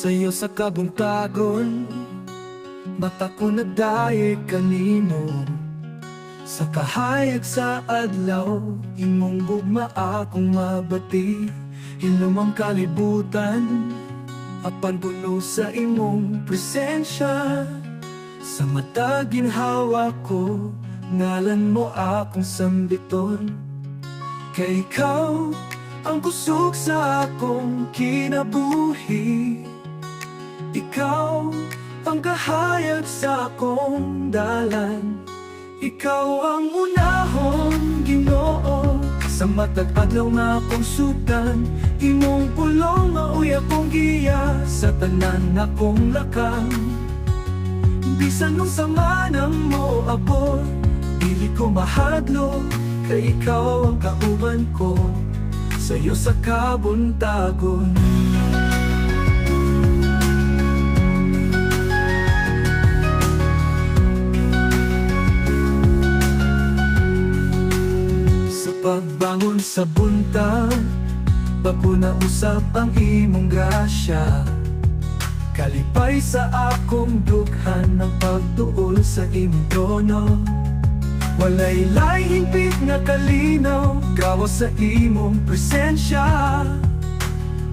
Sa'yo sa kabuntagon, mata ko nagdaye kanimo. Sa kahayag sa adlaw, imong gugma akong mabati. Hinumang kalibutan, apan puno sa imong presensya. Sa mata ginhawa ko, ngalan mo akong sambiton. Kay ikaw ang kusog sa akong kinabuhi. Ikaw ang kahayag sa akong dalan. Ikaw ang unahon, Ginoo. Sa matag adlaw nga akong sudan, imong pulong mauy akong giya. Sa tanan akong lakang, bisan nung sama nang mo abot, dili ko mahadlo. Kay ikaw ang kauban ko, sa'yo sa kabuntagon. Sa pagbangon sa buntag, bago na usap ang imong grasya. Kalipay sa akong dughan ng pagtuol sa imong trono. Walay laing higpit nga kalinaw, gawas sa imong presensya.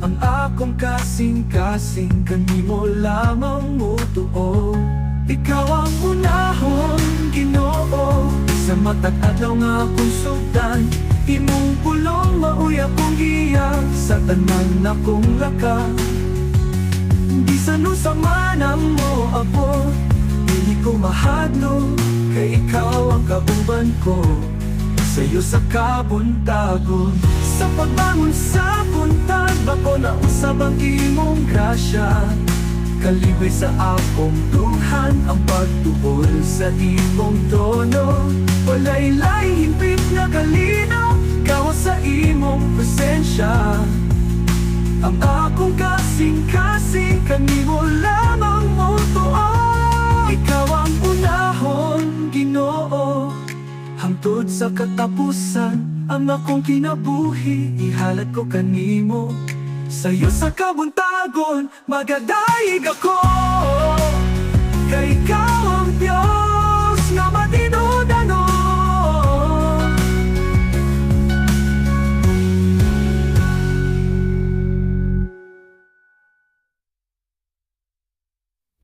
Ang akong kasing-kasing, kanimo lamang mutuo. Ikaw ang unahon, Ginoo. Sa matag adlaw nga akong sugdan, imong pulong mauy akong giya. Sa tanan akong laka, bisan nung sama na mo abot, dili ko mahadlo. Kay ikaw ang kauban ko, sa'yo sa kabuntagon. Sa pagbangon sa buntag, bako na usab ang imong grasya. Kalibay sa akong duhan, ang pagtuol sa imong tono. Walay laing higpit nga kalinaw, gawas sa imong presensya. Ang akong kasing-kasing, kanimo lamang mutuo. Ikaw ang unahon, Ginoo. Hangtod sa katapusan, ang akong kinabuhi, ihalad ko kanimo. Sa'yo sa kabuntagon, magadaig ako.